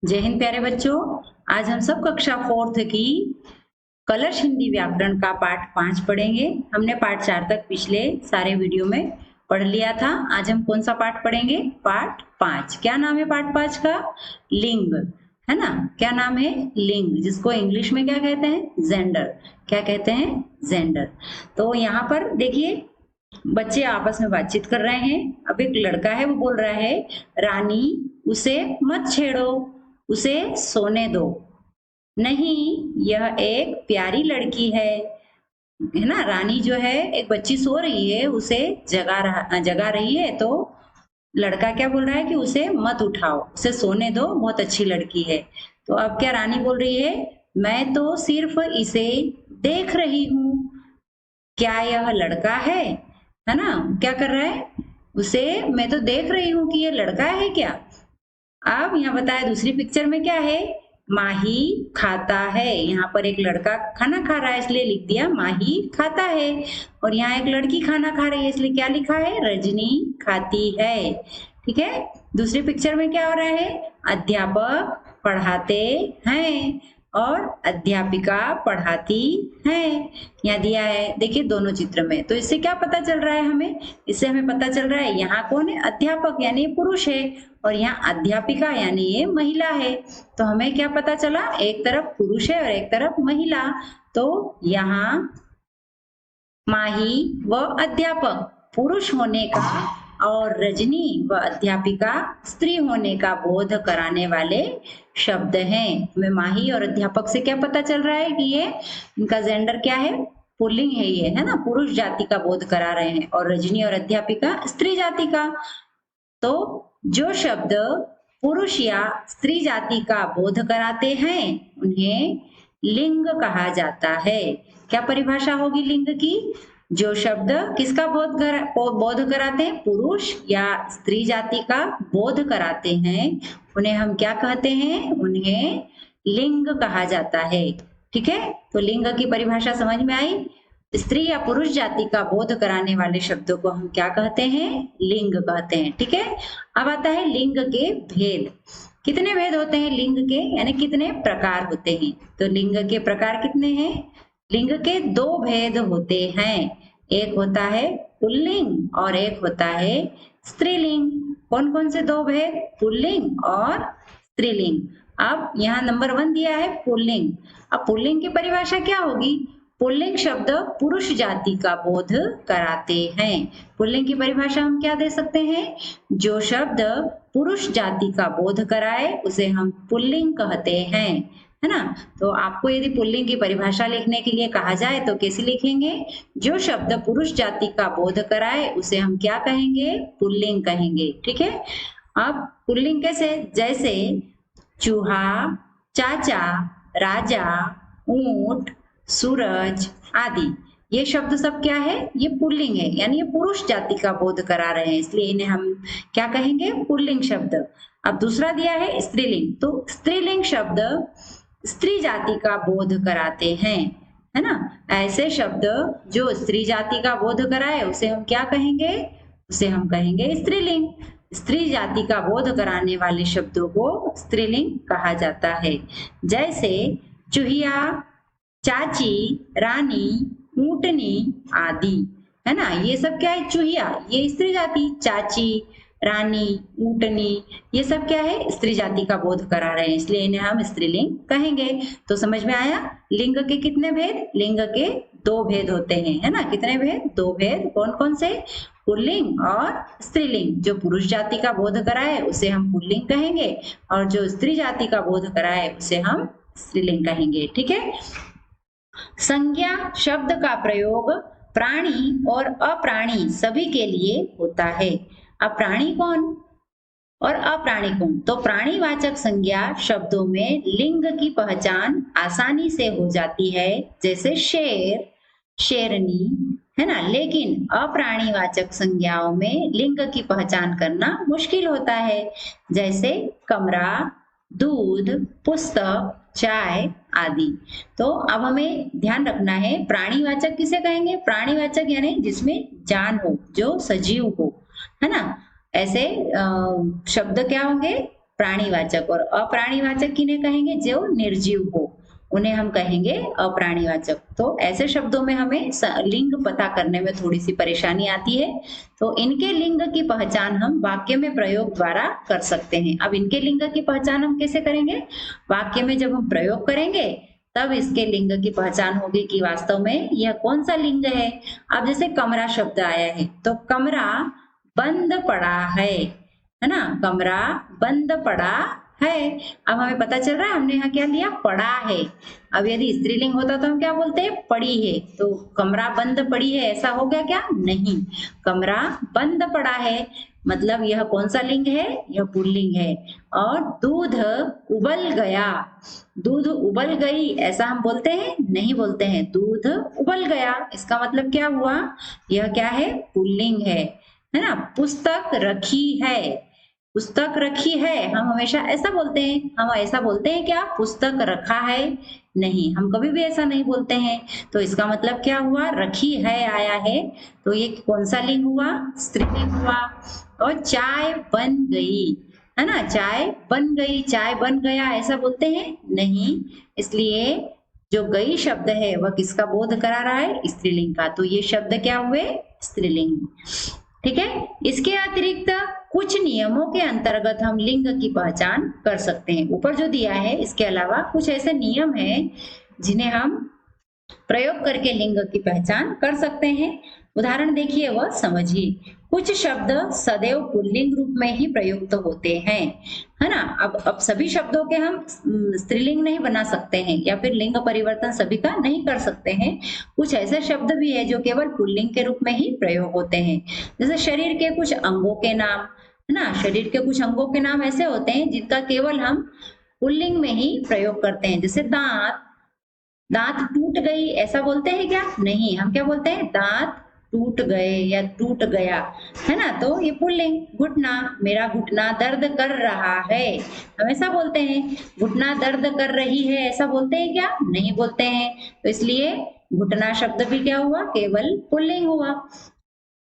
जय हिंद प्यारे बच्चों। आज हम सब कक्षा 4th की कलश हिंदी व्याकरण का पाठ 5 पढ़ेंगे। हमने पाठ 4 तक पिछले सारे वीडियो में पढ़ लिया था। आज हम कौन सा पाठ पढ़ेंगे? पाठ 5। क्या नाम है पाठ 5 का? लिंग, है ना। क्या नाम है? लिंग, जिसको इंग्लिश में क्या कहते हैं? जेंडर। क्या कहते हैं? जेंडर। तो यहाँ पर देखिए, बच्चे आपस में बातचीत कर रहे हैं। अब एक लड़का है, वो बोल रहा है, रानी उसे मत छेड़ो, उसे सोने दो। नहीं, यह एक प्यारी लड़की है ना। रानी जो है, एक बच्ची सो रही है, उसे जगा रही है। तो लड़का क्या बोल रहा है कि उसे मत उठाओ, उसे सोने दो, बहुत अच्छी लड़की है। तो अब क्या रानी बोल रही है, मैं तो सिर्फ इसे देख रही हूँ। क्या यह लड़का है ना। क्या कर रहा है? उसे मैं तो देख रही हूँ कि ये लड़का है क्या। अब यहाँ बताया दूसरी पिक्चर में क्या है? माही खाता है। यहाँ पर एक लड़का खाना खा रहा है, इसलिए लिख दिया माही खाता है। और यहाँ एक लड़की खाना खा रही है, इसलिए क्या लिखा है? रजनी खाती है। ठीक है। दूसरी पिक्चर में क्या हो रहा है? अध्यापक पढ़ाते हैं और अध्यापिका पढ़ाती है। यहाँ दिया है, देखिए दोनों चित्र में। तो इससे क्या पता चल रहा है हमें? इससे हमें पता चल रहा है यहाँ कौन है? अध्यापक यानी पुरुष है, और यहाँ अध्यापिका यानी ये महिला है। तो हमें क्या पता चला? एक तरफ पुरुष है और एक तरफ महिला। तो यहाँ माही व अध्यापक पुरुष होने का और रजनी व अध्यापिका स्त्री होने का बोध कराने वाले शब्द हैं। हमें माही और अध्यापक से क्या पता चल रहा है कि ये इनका जेंडर क्या है? पुल्लिंग है ये, है ना। पुरुष जाति का बोध करा रहे हैं, और रजनी और अध्यापिका स्त्री जाति का। तो जो शब्द पुरुष या स्त्री जाति का बोध कराते हैं उन्हें लिंग कहा जाता है। क्या परिभाषा होगी लिंग की? जो शब्द किसका बोध कराते हैं? पुरुष या स्त्री जाति का बोध कराते हैं, उन्हें हम क्या कहते हैं? उन्हें लिंग कहा जाता है। ठीक है। तो लिंग की परिभाषा समझ में आई। स्त्री या पुरुष जाति का बोध कराने वाले शब्दों को हम क्या कहते हैं? लिंग कहते हैं। ठीक है। अब आता है लिंग के भेद। कितने भेद होते हैं लिंग के, यानी कितने प्रकार होते हैं? तो लिंग के प्रकार कितने हैं? लिंग के 2 भेद होते हैं। एक होता है पुल्लिंग और एक होता है स्त्रीलिंग। कौन कौन से 2 भेद? पुल्लिंग और स्त्रीलिंग। अब यहाँ नंबर 1 दिया है पुल्लिंग। अब पुल्लिंग की परिभाषा क्या होगी? पुल्लिंग शब्द पुरुष जाति का बोध कराते हैं। पुल्लिंग की परिभाषा हम क्या दे सकते हैं? जो शब्द पुरुष जाति का बोध कराए उसे हम पुल्लिंग कहते हैं, है ना। तो आपको यदि पुल्लिंग की परिभाषा लिखने के लिए कहा जाए तो कैसे लिखेंगे? जो शब्द पुरुष जाति का बोध कराए उसे हम क्या कहेंगे? पुल्लिंग कहेंगे। ठीक है। अब पुल्लिंग कैसे? जैसे चूहा, चाचा, राजा, ऊंट, सूरज आदि। ये शब्द सब क्या है? ये पुल्लिंग है, यानी ये पुरुष जाति का बोध करा रहे हैं, इसलिए इन्हें हम क्या कहेंगे? पुल्लिंग शब्द। अब दूसरा दिया है स्त्रीलिंग। तो स्त्रीलिंग शब्द स्त्री जाति का बोध कराते हैं, है ना। ऐसे शब्द जो स्त्री जाति का बोध कराए उसे हम क्या कहेंगे? उसे हम कहेंगे स्त्रीलिंग। स्त्री जाति का बोध कराने वाले शब्दों को स्त्रीलिंग कहा जाता है। जैसे चूहिया, चाची, रानी, ऊंटनी आदि, है ना। ये सब क्या है? चूहिया ये स्त्री जाति, चाची, रानी, ऊंटनी ये सब क्या है? स्त्री जाति का बोध करा रहे हैं, इसलिए इन्हें हम स्त्रीलिंग कहेंगे। तो समझ में आया लिंग के कितने भेद? लिंग के 2 भेद होते हैं, है ना। कितने भेद? 2 भेद। कौन कौन से? पुल्लिंग और स्त्रीलिंग। जो पुरुष जाति का बोध कराए उसे हम पुल्लिंग कहेंगे, और जो स्त्री जाति का बोध कराए उसे हम स्त्रीलिंग कहेंगे। ठीक है। संज्ञा शब्द का प्रयोग प्राणी और अप्राणी सभी के लिए होता है। अब प्राणी कौन और अप्राणी कौन? तो प्राणीवाचक संज्ञा शब्दों में लिंग की पहचान आसानी से हो जाती है, जैसे शेर, शेरनी, है ना। लेकिन अप्राणीवाचक संज्ञाओं में लिंग की पहचान करना मुश्किल होता है, जैसे कमरा, दूध, पुस्तक, चाय आदि। तो अब हमें ध्यान रखना है, प्राणीवाचक किसे कहेंगे? प्राणीवाचक यानी जिसमें जान हो, जो सजीव हो, है ना। ऐसे शब्द क्या होंगे? प्राणीवाचक, और अप्राणीवाचक किन्हें कहेंगे? जो निर्जीव हो उन्हें हम कहेंगे अप्राणीवाचक। तो ऐसे शब्दों में हमें लिंग पता करने में थोड़ी सी परेशानी आती है। तो इनके लिंग की पहचान हम वाक्य में प्रयोग द्वारा कर सकते हैं। अब इनके लिंग की पहचान हम कैसे करेंगे? वाक्य में जब हम प्रयोग करेंगे तब इसके लिंग की पहचान होगी कि वास्तव में यह कौन सा लिंग है। अब जैसे कमरा शब्द आया है तो कमरा बंद पड़ा है ना, कमरा बंद पड़ा है। अब हमें पता चल रहा है हमने यहाँ क्या लिया? पड़ा है। अब यदि स्त्रीलिंग होता तो हम क्या बोलते हैं? पड़ी है। तो कमरा बंद पड़ी है ऐसा हो गया क्या? नहीं, कमरा बंद पड़ा है मतलब यह कौन सा लिंग है? यह पुल्लिंग है। और दूध उबल गया, दूध उबल गई ऐसा हम बोलते हैं? नहीं बोलते हैं। दूध उबल गया इसका मतलब क्या हुआ? यह क्या है? पुल्लिंग है ना। पुस्तक रखी है, पुस्तक रखी है हम हमेशा ऐसा बोलते हैं। हम ऐसा बोलते हैं क्या? पुस्तक रखा है? नहीं, हम कभी भी ऐसा नहीं बोलते हैं। तो इसका मतलब क्या हुआ? रखी है आया है तो ये कौन सा लिंग हुआ? स्त्रीलिंग हुआ। और चाय बन गई है ना, चाय बन गई, चाय बन गया ऐसा बोलते हैं? नहीं, इसलिए जो गई शब्द है वह किसका बोध करा रहा है? स्त्रीलिंग का। तो ये शब्द क्या हुए? स्त्रीलिंग। ठीक है। इसके अतिरिक्त कुछ नियमों के अंतर्गत हम लिंग की पहचान कर सकते हैं। ऊपर जो दिया है इसके अलावा कुछ ऐसे नियम हैं जिन्हें हम प्रयोग करके लिंग की पहचान कर सकते हैं। उदाहरण देखिए व समझिए। कुछ शब्द सदैव पुल्लिंग रूप में ही प्रयुक्त होते हैं, है ना। अब सभी शब्दों के हम स्त्रीलिंग नहीं बना सकते हैं या फिर लिंग परिवर्तन सभी का नहीं कर सकते हैं। कुछ ऐसे शब्द भी है जो केवल पुल्लिंग के रूप में ही प्रयोग होते हैं। जैसे शरीर के कुछ अंगों के नाम, है ना, शरीर के कुछ अंगों के नाम ऐसे होते हैं जिनका केवल हम पुल्लिंग में ही प्रयोग करते हैं। जैसे दांत, दांत टूट गई ऐसा बोलते हैं क्या? नहीं, हम क्या बोलते हैं? दांत टूट गए या टूट गया, है ना। तो ये पुल्लिंग। घुटना, मेरा घुटना दर्द कर रहा है हम ऐसा बोलते हैं। घुटना दर्द कर रही है ऐसा बोलते हैं क्या? नहीं बोलते हैं। तो इसलिए घुटना शब्द भी क्या हुआ? केवल पुल्लिंग हुआ।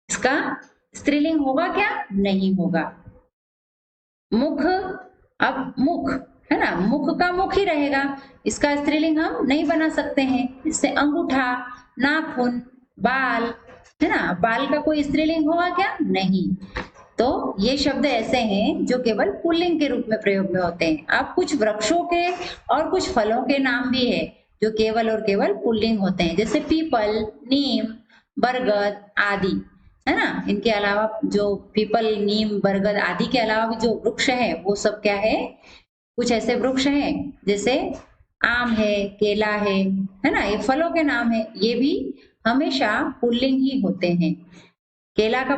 इसका स्त्रीलिंग होगा क्या? नहीं होगा। मुख, अब मुख है ना, मुख का मुख ही रहेगा, इसका स्त्रीलिंग हम नहीं बना सकते हैं। इससे अंगूठा, नाखून, बाल, है ना, बाल का कोई स्त्रीलिंग होगा क्या? नहीं। तो ये शब्द ऐसे हैं जो केवल पुल्लिंग के रूप में प्रयोग में होते हैं। अब कुछ वृक्षों के और कुछ फलों के नाम भी है जो केवल और केवल पुल्लिंग होते हैं। जैसे पीपल, नीम, बरगद आदि, है ना। इनके अलावा जो पीपल, नीम, बरगद आदि के अलावा भी जो वृक्ष है वो सब क्या है? कुछ ऐसे वृक्ष हैं जैसे आम है, केला है ना, ये फलों के नाम है। ये भी हमेशा पुल्लिंग ही होते हैं। केला का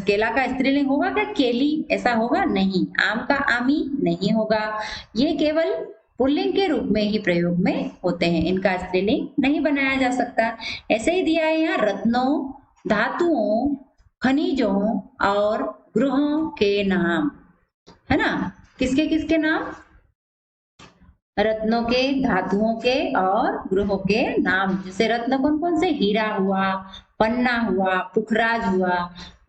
केला का स्त्रीलिंग होगा क्या? केली ऐसा होगा? नहीं। आम का आमी नहीं होगा। ये केवल पुल्लिंग के रूप में ही प्रयोग में होते हैं, इनका स्त्रीलिंग नहीं बनाया जा सकता। ऐसे ही दिया है यहाँ रत्नों, धातुओं, खनिजों और ग्रहों के नाम, है ना। किसके किसके नाम? रत्नों के, धातुओं के और ग्रहों के नाम। जैसे रत्न कौन कौन से? हीरा हुआ, पन्ना हुआ, पुखराज हुआ,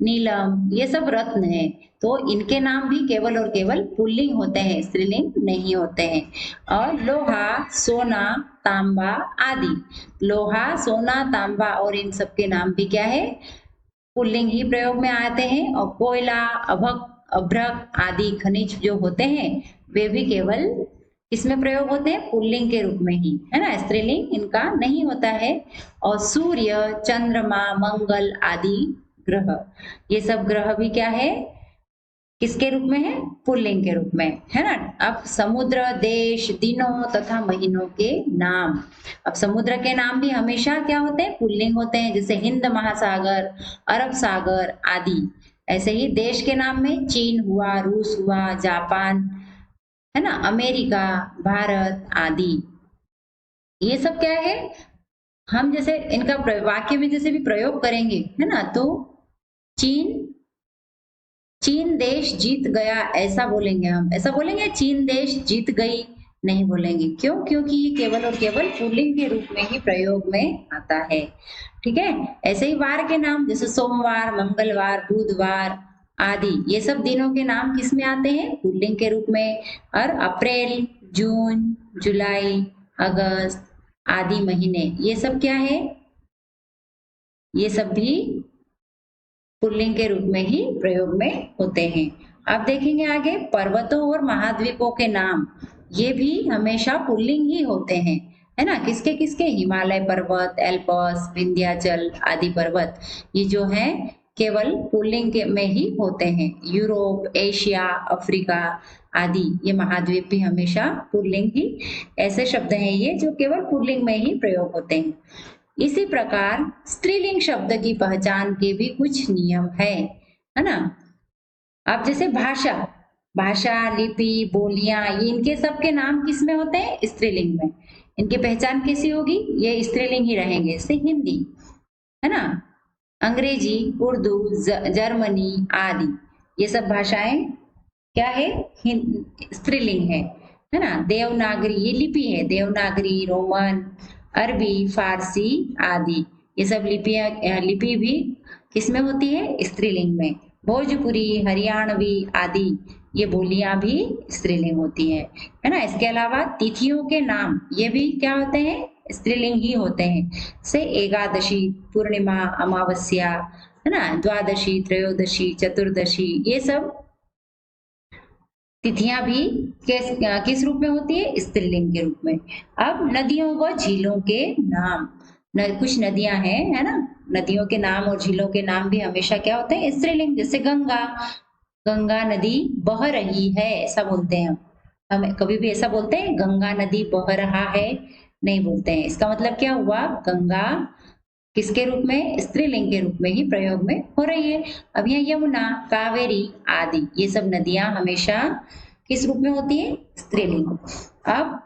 नीलम, ये सब रत्न है। तो इनके नाम भी केवल और केवल पुल्लिंग होते हैं, स्त्रीलिंग नहीं होते हैं। और लोहा, सोना, तांबा आदि, लोहा, सोना, तांबा और इन सब के नाम भी क्या है? पुल्लिंग ही प्रयोग में आते हैं। और कोयला, अभक, अभ्रक आदि खनिज जो होते हैं वे भी केवल किसमें प्रयोग होते हैं? पुल्लिंग के रूप में ही, है ना, स्त्रीलिंग इनका नहीं होता है। और सूर्य, चंद्रमा, मंगल आदि ग्रह, ये सब ग्रह भी क्या है? किसके रूप में है? पुल्लिंग के रूप में, है ना। अब समुद्र, देश, दिनों तथा महीनों के नाम। अब समुद्र के नाम भी हमेशा क्या होते हैं? पुल्लिंग होते हैं। जैसे हिंद महासागर, अरब सागर आदि। ऐसे ही देश के नाम में चीन हुआ, रूस हुआ, जापान, है ना, अमेरिका, भारत आदि। ये सब क्या है? हम जैसे इनका वाक्य में जैसे भी प्रयोग करेंगे, है ना, तो चीन, चीन देश जीत गया ऐसा बोलेंगे हम। ऐसा बोलेंगे चीन देश जीत गई? नहीं बोलेंगे। क्यों? क्योंकि ये केवल और केवल पुल्लिंग के रूप में ही प्रयोग में आता है। ठीक है। ऐसे ही वार के नाम, जैसे सोमवार, मंगलवार, बुधवार आदि, ये सब दिनों के नाम किस में आते हैं? पुल्लिंग के रूप में। और अप्रैल, जून, जुलाई, अगस्त आदि महीने, ये सब क्या है? ये सब भी पुल्लिंग के रूप में ही प्रयोग में होते हैं। अब देखेंगे आगे पर्वतों और महाद्वीपों के नाम, ये भी हमेशा पुल्लिंग ही होते हैं, है ना? किसके किसके? हिमालय पर्वत, एल्पस, विंध्याचल आदि पर्वत, ये जो है केवल पुल्लिंग के में ही होते हैं। यूरोप, एशिया, अफ्रीका आदि ये महाद्वीप भी हमेशा पुल्लिंग ही, ऐसे शब्द हैं ये जो केवल पुल्लिंग में ही प्रयोग होते हैं। इसी प्रकार स्त्रीलिंग शब्द की पहचान के भी कुछ नियम है ना? अब जैसे भाषा, भाषा, लिपि, बोलियां, ये इनके सबके नाम किस में होते हैं? स्त्रीलिंग में। इनकी पहचान कैसी होगी? ये स्त्रीलिंग ही रहेंगे। जैसे हिंदी, है ना, अंग्रेजी, उर्दू, जर्मनी आदि, ये सब भाषाएं क्या है? स्त्रीलिंग है ना? देवनागरी, ये लिपि है, देवनागरी, रोमन, अरबी, फारसी आदि, ये सब लिपि भी किसमें होती है? स्त्रीलिंग में। भोजपुरी, हरियाणवी आदि ये बोलियां भी स्त्रीलिंग होती है ना? इसके अलावा तिथियों के नाम ये भी क्या होते हैं? स्त्रीलिंग ही होते हैं। से एकादशी, पूर्णिमा, अमावस्या, है ना, द्वादशी, त्रयोदशी, चतुर्दशी, ये सब तिथियां भी किस रूप में होती है? स्त्रीलिंग के रूप में। अब नदियों व झीलों के नाम, कुछ नदियां हैं, है ना, नदियों के नाम और झीलों के नाम भी हमेशा क्या होते हैं? स्त्रीलिंग। जैसे गंगा, गंगा नदी बह रही है, ऐसा बोलते हैं हम कभी भी ऐसा बोलते हैं गंगा नदी बह रहा है? नहीं बोलते हैं। इसका मतलब क्या हुआ? गंगा किसके रूप में? स्त्रीलिंग के रूप में ही प्रयोग में हो रही है। अब यहाँ यमुना, कावेरी आदि ये सब नदियां हमेशा किस रूप में होती है? स्त्रीलिंग। अब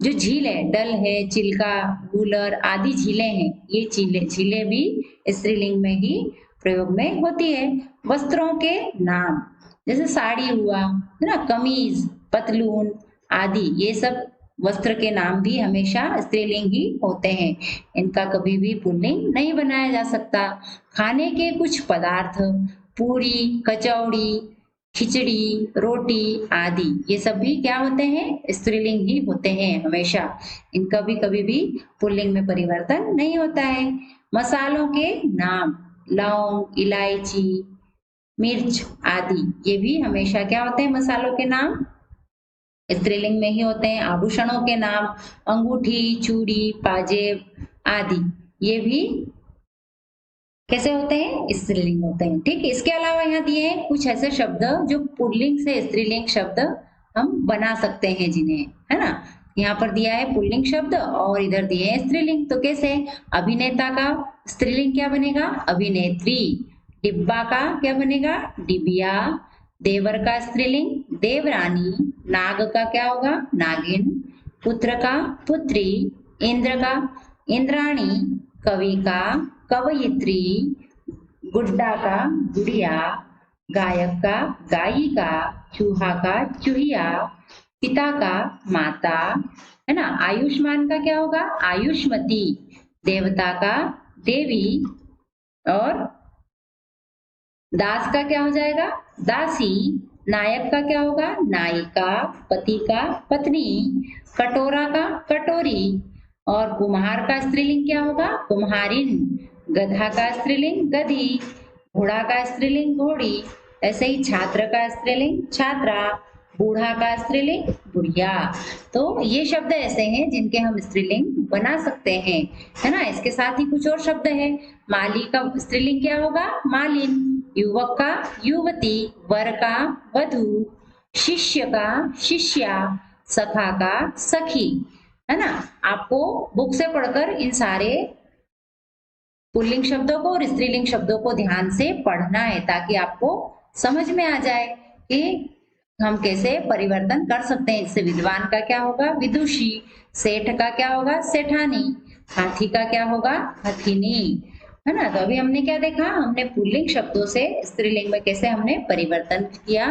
जो झील है, डल है, चिल्का, गूलर आदि झीलें हैं, ये झीलें भी स्त्रीलिंग में ही प्रयोग में होती है। वस्त्रों के नाम, जैसे साड़ी हुआ, है ना, कमीज, पतलून आदि, ये सब वस्त्र के नाम भी हमेशा स्त्रीलिंग ही होते हैं। इनका कभी भी पुल्लिंग नहीं बनाया जा सकता। खाने के कुछ पदार्थ, पूरी, कचौड़ी, खिचड़ी, रोटी आदि, ये सब भी क्या होते हैं? स्त्रीलिंग ही होते हैं हमेशा। इनका भी कभी भी पुल्लिंग में परिवर्तन नहीं होता है। मसालों के नाम, लौंग, इलायची, मिर्च आदि, ये भी हमेशा क्या होते हैं? मसालों के नाम स्त्रीलिंग में ही होते हैं। आभूषणों के नाम, अंगूठी, चूड़ी, पाजेब आदि, ये भी कैसे होते हैं? स्त्रीलिंग होते हैं। ठीक, इसके अलावा यहाँ दिए हैं कुछ ऐसे शब्द जो पुल्लिंग से स्त्रीलिंग शब्द हम बना सकते हैं जिन्हें, है ना, यहाँ पर दिया है पुल्लिंग शब्द और इधर दिए हैं स्त्रीलिंग। तो कैसे? अभिनेता का स्त्रीलिंग क्या बनेगा? अभिनेत्री। डिब्बा का क्या बनेगा? डिबिया। देवर का स्त्रीलिंग देवरानी। नाग का क्या होगा? नागिन। पुत्र का पुत्री। इंद्र का इंद्राणी। कवि का कवयित्री। गुड्डा का गुड़िया। गायक का गायिका। चूहा का चूहिया। पिता का माता, है ना। आयुष्मान का क्या होगा? आयुष्मती। देवता का देवी। और दास का क्या हो जाएगा? दासी। नायक का क्या होगा? नायिका। पति का पत्नी। कटोरा का कटोरी। और कुम्हार का स्त्रीलिंग क्या होगा? कुम्हारिन। गधा का स्त्रीलिंग गधी। घोड़ा का स्त्रीलिंग घोड़ी। ऐसे ही छात्र का स्त्रीलिंग छात्रा। बूढ़ा का स्त्रीलिंग बुढ़िया। तो ये शब्द ऐसे हैं जिनके हम स्त्रीलिंग बना सकते हैं, है ना। इसके साथ ही कुछ और शब्द है। माली का स्त्रीलिंग क्या होगा? मालिन। युवक का युवती। वर का वधू। शिष्य का शिष्या। सखा का सखी, है ना। आपको बुक से पढ़कर इन सारे पुल्लिंग शब्दों को और स्त्रीलिंग शब्दों को ध्यान से पढ़ना है ताकि आपको समझ में आ जाए कि हम कैसे परिवर्तन कर सकते हैं। इससे विद्वान का क्या होगा? विदुषी। सेठ का क्या होगा? सेठानी। हाथी का क्या होगा? हथिनी, है ना। तो अभी हमने क्या देखा? हमने पुल्लिंग शब्दों से स्त्रीलिंग में कैसे हमने परिवर्तन किया।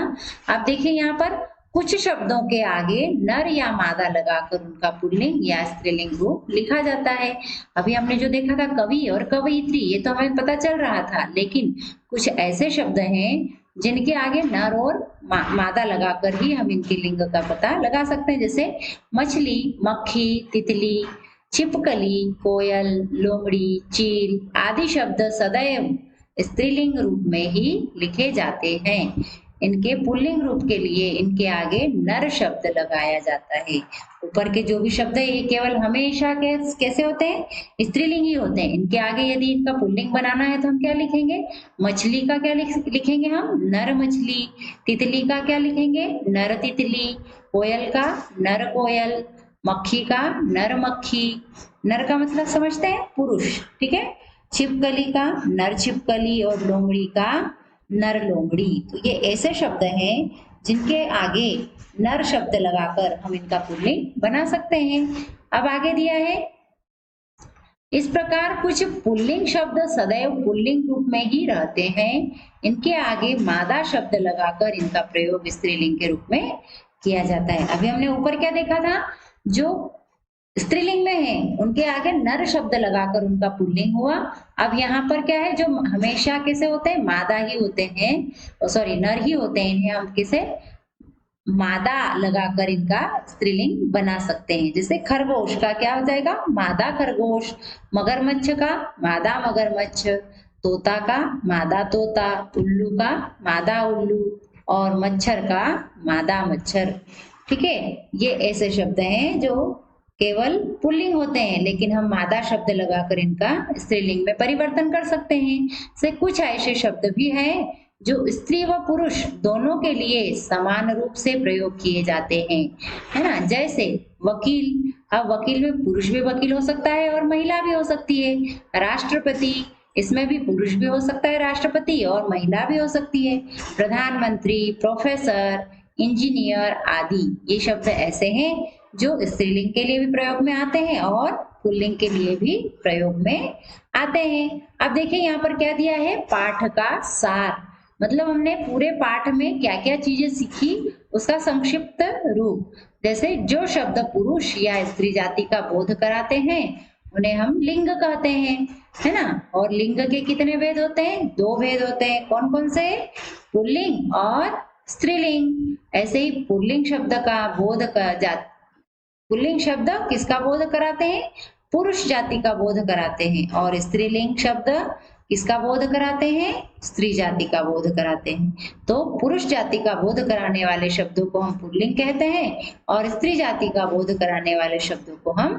आप देखिए यहाँ पर कुछ शब्दों के आगे नर या मादा लगाकर उनका पुल्लिंग या स्त्रीलिंग रूप लिखा जाता है। अभी हमने जो देखा था कवि और कवयित्री, ये तो हमें पता चल रहा था, लेकिन कुछ ऐसे शब्द हैं जिनके आगे नर और मादा लगाकर ही हम इनके लिंग का पता लगा सकते हैं, जैसे मछली, मक्खी, तितली, छिपकली, कोयल, लोमड़ी, चील आदि शब्द सदैव स्त्रीलिंग रूप में ही लिखे जाते हैं। इनके पुल्लिंग रूप के लिए इनके आगे नर शब्द लगाया जाता है। ऊपर के जो भी शब्द है ये केवल हमेशा कैसे होते हैं, स्त्रीलिंग ही होते हैं। इनके आगे यदि इनका पुल्लिंग बनाना है तो हम क्या लिखेंगे, मछली का क्या लिखेंगे हम, नर मछली। तितली का क्या लिखेंगे, नर तितली। कोयल का नर कोयल। मक्खी का नर मक्खी। नर का मतलब समझते हैं, पुरुष, ठीक है। छिपकली का नर छिपकली और लोमड़ी का नर लोमड़ी। तो ये ऐसे शब्द हैं जिनके आगे नर शब्द लगाकर हम इनका पुल्लिंग बना सकते हैं। अब आगे दिया है, इस प्रकार कुछ पुल्लिंग शब्द सदैव पुल्लिंग रूप में ही रहते हैं। इनके आगे मादा शब्द लगाकर इनका प्रयोग स्त्रीलिंग के रूप में किया जाता है। अभी हमने ऊपर क्या देखा था, जो स्त्रीलिंग में है उनके आगे नर शब्द लगाकर उनका पुल्लिंग हुआ। अब यहाँ पर क्या है, जो हमेशा कैसे होते हैं, मादा ही होते हैं, सॉरी नर ही होते हैं, इन्हें हम किसे मादा लगाकर इनका स्त्रीलिंग बना सकते हैं। जैसे खरगोश का क्या हो जाएगा, मादा खरगोश। मगरमच्छ का मादा मगरमच्छ। तोता का मादा तोता। उल्लू का मादा उल्लू और मच्छर का मादा मच्छर। ठीक है, ये ऐसे शब्द हैं जो केवल पुल्लिंग होते हैं, लेकिन हम मादा शब्द लगाकर इनका स्त्रीलिंग में परिवर्तन कर सकते हैं। से कुछ ऐसे शब्द भी हैं जो स्त्री व पुरुष दोनों के लिए समान रूप से प्रयोग किए जाते हैं, है ना। जैसे वकील, अब वकील में पुरुष भी वकील हो सकता है और महिला भी हो सकती है। राष्ट्रपति, इसमें भी पुरुष भी हो सकता है राष्ट्रपति और महिला भी हो सकती है। प्रधानमंत्री, प्रोफेसर, इंजीनियर आदि ये शब्द ऐसे हैं जो स्त्रीलिंग के लिए भी प्रयोग में आते हैं और पुल्लिंग के लिए भी प्रयोग में आते हैं। अब देखिए यहाँ पर क्या दिया है, पाठ का सार, मतलब हमने पूरे पाठ में क्या क्या चीजें सीखी उसका संक्षिप्त रूप। जैसे जो शब्द पुरुष या स्त्री जाति का बोध कराते हैं उन्हें हम लिंग कहते हैं, है ना। और लिंग के कितने भेद होते हैं, 2 भेद होते हैं। कौन कौन से, पुल्लिंग और स्त्रीलिंग। ऐसे ही पुल्लिंग शब्द का बोध पुल्लिंग शब्द किसका बोध कराते हैं, पुरुष जाति का बोध कराते हैं, और स्त्रीलिंग शब्द किसका बोध कराते हैं, स्त्री जाति का बोध कराते हैं। तो पुरुष जाति का बोध कराने वाले शब्दों को हम पुल्लिंग कहते हैं और स्त्री जाति का बोध कराने वाले शब्दों को हम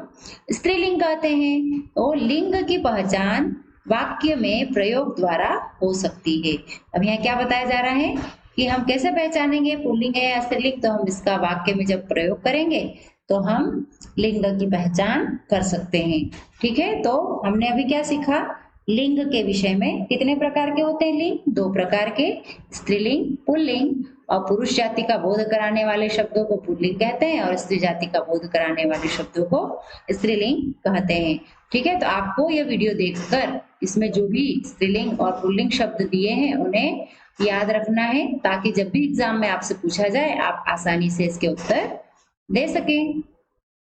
स्त्रीलिंग कहते हैं। तो लिंग की पहचान वाक्य में प्रयोग द्वारा हो सकती है। अब यहाँ क्या बताया जा रहा है कि हम कैसे पहचानेंगे पुल्लिंग है या स्त्रीलिंग, तो हम इसका वाक्य में जब प्रयोग करेंगे तो हम लिंग की पहचान कर सकते हैं। ठीक है, तो हमने अभी क्या सीखा, लिंग के विषय में कितने प्रकार के होते हैं लिंग, 2 प्रकार के, स्त्रीलिंग, पुल्लिंग। और पुरुष जाति का बोध कराने वाले शब्दों को पुल्लिंग कहते हैं और स्त्री जाति का बोध कराने वाले शब्दों को स्त्रीलिंग कहते हैं। ठीक है, तो आपको यह वीडियो देखकर इसमें जो भी स्त्रीलिंग और पुल्लिंग शब्द दिए हैं उन्हें याद रखना है, ताकि जब भी एग्जाम में आपसे पूछा जाए आप आसानी से इसके उत्तर दे सकें।